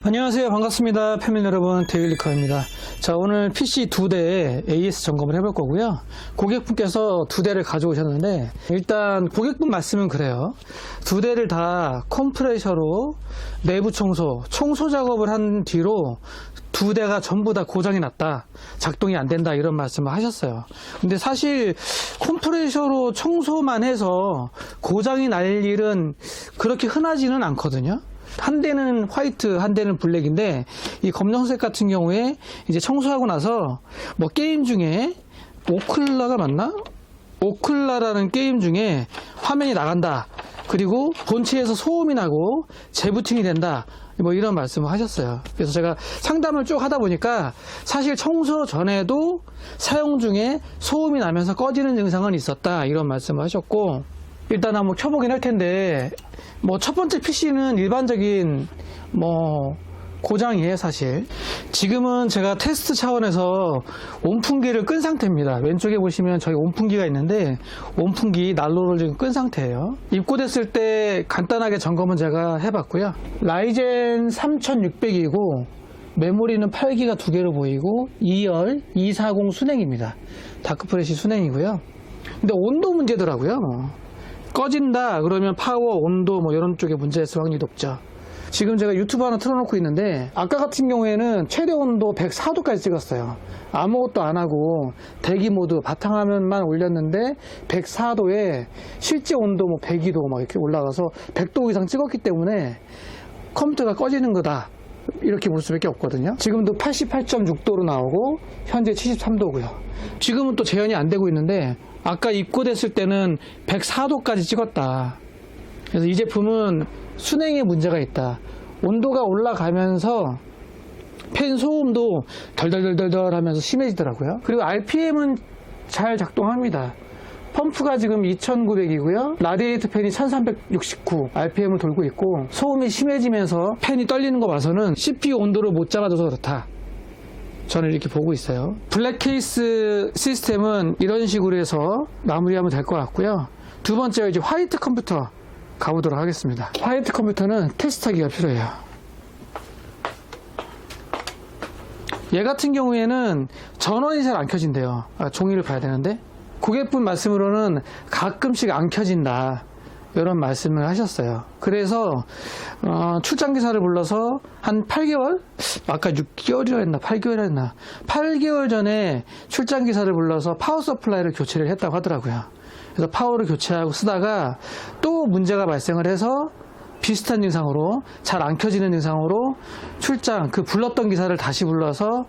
안녕하세요. 반갑습니다. 패밀리 여러분, 데일리커입니다. 자, 오늘 PC 2대 AS 점검을 해볼 거고요. 고객분께서 2대를 가져오셨는데, 일단 고객분 말씀은 그래요. 2대를 다 컴프레셔로 내부 청소 작업을 한 뒤로 2대가 전부 다 고장이 났다, 작동이 안 된다, 이런 말씀을 하셨어요. 근데 사실 컴프레셔로 청소만 해서 고장이 날 일은 그렇게 흔하지는 않거든요. 한 대는 화이트, 한 대는 블랙인데, 이 검정색 같은 경우에 이제 청소하고 나서 뭐 게임 중에 오클라가 맞나? 오클라라는 게임 중에 화면이 나간다, 그리고 본체에서 소음이 나고 재부팅이 된다, 뭐 이런 말씀을 하셨어요. 그래서 제가 상담을 쭉 하다 보니까 사실 청소 전에도 사용 중에 소음이 나면서 꺼지는 증상은 있었다, 이런 말씀을 하셨고, 일단 한번 켜보긴 할 텐데, 뭐 첫 번째 PC는 일반적인 뭐 고장이에요. 사실 지금은 제가 테스트 차원에서 온풍기를 끈 상태입니다. 왼쪽에 보시면 저희 온풍기가 있는데, 온풍기 난로를 지금 끈 상태예요. 입고됐을 때 간단하게 점검은 제가 해봤고요. 라이젠 3600이고 메모리는 8기가 2개로 보이고 2열 240 순행입니다. 다크프레시 순행이고요. 근데 온도 문제더라고요. 꺼진다 그러면 파워, 온도 뭐 이런 쪽에 문제일 확률이 높죠. 지금 제가 유튜브 하나 틀어놓고 있는데, 아까 같은 경우에는 최대 온도 104도까지 찍었어요. 아무것도 안 하고 대기 모드 바탕화면만 올렸는데 104도에 실제 온도 뭐 102도 막 이렇게 올라가서 100도 이상 찍었기 때문에 컴퓨터가 꺼지는 거다, 이렇게 볼 수밖에 없거든요. 지금도 88.6도로 나오고 현재 73도고요. 지금은 또 재현이 안 되고 있는데, 아까 입고됐을 때는 104도까지 찍었다. 그래서 이 제품은 순행에 문제가 있다. 온도가 올라가면서 팬 소음도 덜덜덜덜 하면서 심해지더라고요. 그리고 RPM은 잘 작동합니다. 펌프가 지금 2900이고요. 라디에이터 팬이 1369 RPM을 돌고 있고, 소음이 심해지면서 팬이 떨리는 거 봐서는 CPU 온도를 못 잡아줘서 그렇다, 저는 이렇게 보고 있어요. 블랙 케이스 시스템은 이런 식으로 해서 마무리하면 될 것 같고요. 두 번째, 이제 화이트 컴퓨터 가보도록 하겠습니다. 화이트 컴퓨터는 테스트하기가 필요해요. 얘 같은 경우에는 전원이 잘 안 켜진대요. 종이를 봐야 되는데, 고객분 말씀으로는 가끔씩 안 켜진다, 이런 말씀을 하셨어요. 그래서 출장기사를 불러서 한 8개월? 아까 6개월이라 했나 8개월이라 했나 8개월 전에 출장기사를 불러서 파워 서플라이를 교체를 했다고 하더라고요. 그래서 파워를 교체하고 쓰다가 또 문제가 발생을 해서 비슷한 증상으로, 잘 안 켜지는 증상으로 출장, 그 불렀던 기사를 다시 불러서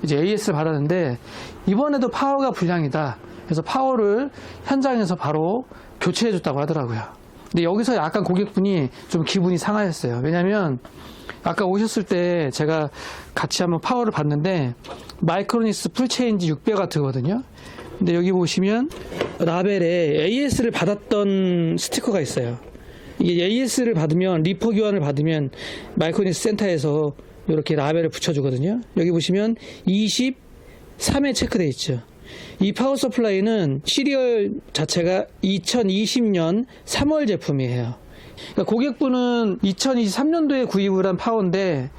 이제 AS를 받았는데, 이번에도 파워가 불량이다, 그래서 파워를 현장에서 바로 교체해 줬다고 하더라고요. 근데 여기서 약간 고객분이 좀 기분이 상하셨어요. 왜냐면 아까 오셨을 때 제가 같이 한번 파워를 봤는데 마이크로닉스 풀체인지 600W거든요. 근데 여기 보시면 라벨에 AS를 받았던 스티커가 있어요. 이게 AS를 받으면, 리퍼 교환을 받으면 마이크로닉스 센터에서 이렇게 라벨을 붙여주거든요. 여기 보시면 23에 체크되어 있죠. 이 파워 서플라이는 시리얼 자체가 2020년 3월 제품이에요. 그러니까 고객분은 2023년도에 구입을 한 파워인데,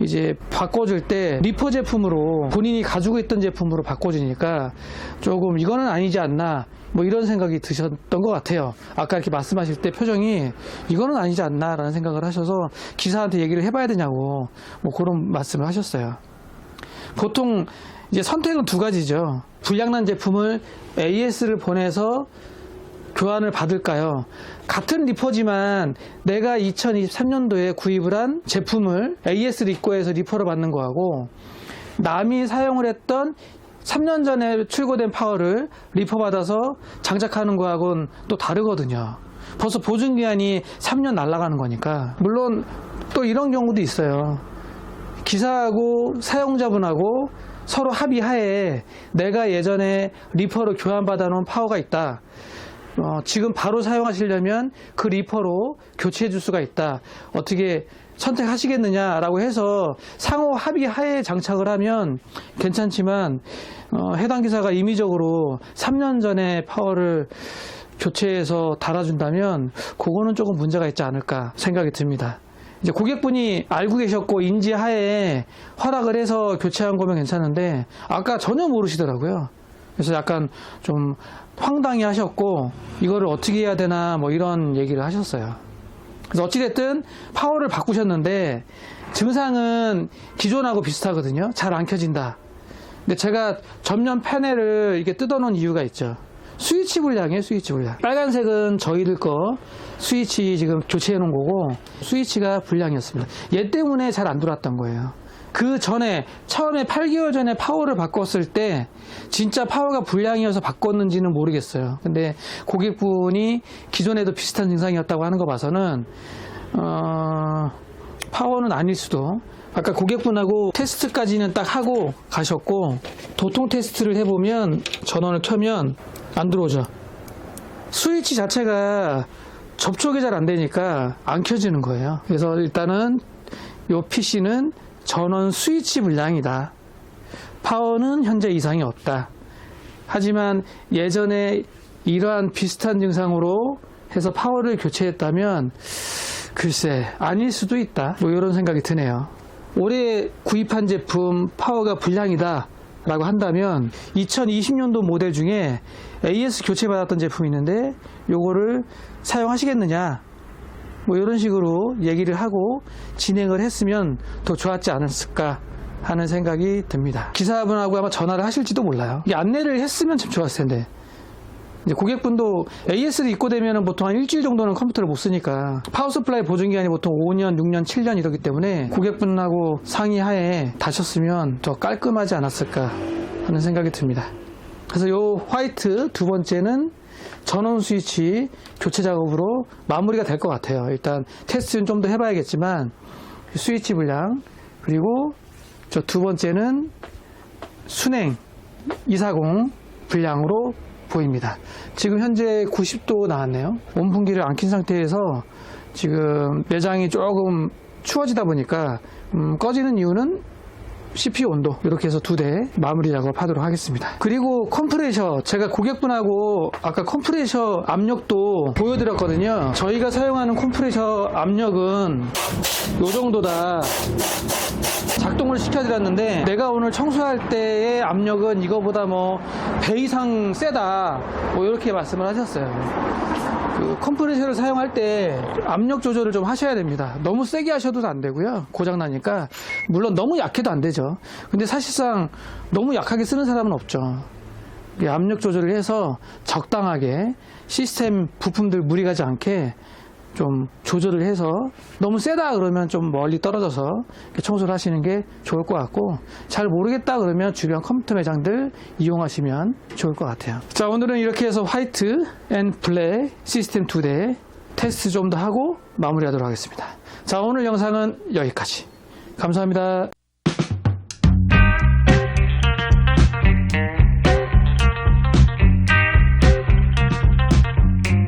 이제 바꿔줄 때 리퍼 제품으로, 본인이 가지고 있던 제품으로 바꿔주니까 조금 이거는 아니지 않나, 뭐 이런 생각이 드셨던 것 같아요. 아까 이렇게 말씀하실 때 표정이 이거는 아니지 않나 라는 생각을 하셔서 기사한테 얘기를 해봐야 되냐고 뭐 그런 말씀을 하셨어요. 보통 이제 선택은 두 가지죠. 불량난 제품을 AS를 보내서 교환을 받을까요? 같은 리퍼지만 내가 2023년도에 구입을 한 제품을 AS를 입고해서 리퍼를 받는 거하고, 남이 사용을 했던 3년 전에 출고된 파워를 리퍼 받아서 장착하는 거하고는 또 다르거든요. 벌써 보증기한이 3년 날아가는 거니까. 물론 또 이런 경우도 있어요. 기사하고 사용자분하고 서로 합의하에 내가 예전에 리퍼로 교환받아 놓은 파워가 있다, 지금 바로 사용하시려면 그 리퍼로 교체해 줄 수가 있다, 어떻게 선택하시겠느냐라고 해서 상호 합의하에 장착을 하면 괜찮지만, 해당 기사가 임의적으로 3년 전에 파워를 교체해서 달아준다면 그거는 조금 문제가 있지 않을까 생각이 듭니다. 이제 고객분이 알고 계셨고 인지하에 허락을 해서 교체한 거면 괜찮은데 아까 전혀 모르시더라고요. 그래서 약간 좀 황당해 하셨고 이거를 어떻게 해야 되나 뭐 이런 얘기를 하셨어요. 그래서 어찌됐든 파워를 바꾸셨는데 증상은 기존하고 비슷하거든요. 잘 안 켜진다. 근데 제가 전면 패널을 이렇게 뜯어놓은 이유가 있죠. 스위치 불량이에요, 스위치 불량. 빨간색은 저희들 거 스위치 지금 교체해 놓은 거고 스위치가 불량이었습니다. 얘 때문에 잘 안 들어왔던 거예요. 그 전에 처음에 8개월 전에 파워를 바꿨을 때 진짜 파워가 불량이어서 바꿨는지는 모르겠어요. 근데 고객분이 기존에도 비슷한 증상이었다고 하는 거 봐서는 파워는 아닐 수도. 아까 고객분하고 테스트까지는 딱 하고 가셨고 도통 테스트를 해보면 전원을 켜면 안 들어오죠. 스위치 자체가 접촉이 잘 안 되니까 안 켜지는 거예요. 그래서 일단은 이 PC는 전원 스위치 불량이다. 파워는 현재 이상이 없다. 하지만 예전에 이러한 비슷한 증상으로 해서 파워를 교체했다면 글쎄 아닐 수도 있다. 뭐 이런 생각이 드네요. 올해 구입한 제품 파워가 불량이다 라고 한다면 2020년도 모델 중에 AS 교체받았던 제품이 있는데 요거를 사용하시겠느냐 뭐 이런 식으로 얘기를 하고 진행을 했으면 더 좋았지 않았을까 하는 생각이 듭니다. 기사분하고 아마 전화를 하실지도 몰라요. 이 안내를 했으면 참 좋았을 텐데 이제 고객분도 AS를 입고되면 보통 한 일주일 정도는 컴퓨터를 못 쓰니까 파워 서플라이 보증기간이 보통 5년, 6년, 7년 이러기 때문에 고객분하고 상의하에 다셨으면 더 깔끔하지 않았을까 하는 생각이 듭니다. 그래서 요 화이트 두 번째는 전원 스위치 교체 작업으로 마무리가 될 것 같아요. 일단 테스트는 좀 더 해봐야겠지만 스위치 불량 그리고 저 두 번째는 순행 240 불량으로 보입니다. 지금 현재 90도 나왔네요. 온풍기를 안 킨 상태에서 지금 매장이 조금 추워지다 보니까 꺼지는 이유는 CPU 온도 이렇게 해서 두 대 마무리 작업하도록 하겠습니다. 그리고 컴프레셔 제가 고객분하고 아까 컴프레셔 압력도 보여드렸거든요. 저희가 사용하는 컴프레셔 압력은 요 정도다 작동을 시켜드렸는데 내가 오늘 청소할 때의 압력은 이거보다 뭐 배 이상 세다 뭐 이렇게 말씀을 하셨어요. 그 컴프레셔를 사용할 때 압력 조절을 좀 하셔야 됩니다. 너무 세게 하셔도 안 되고요. 고장나니까. 물론 너무 약해도 안 되죠. 근데 사실상 너무 약하게 쓰는 사람은 없죠. 압력 조절을 해서 적당하게 시스템 부품들 무리 가지 않게 좀 조절을 해서 너무 세다 그러면 좀 멀리 떨어져서 청소를 하시는 게 좋을 것 같고 잘 모르겠다 그러면 주변 컴퓨터 매장들 이용하시면 좋을 것 같아요. 자, 오늘은 이렇게 해서 화이트 앤 블랙 시스템 2대 테스트 좀 더 하고 마무리하도록 하겠습니다. 자, 오늘 영상은 여기까지. 감사합니다.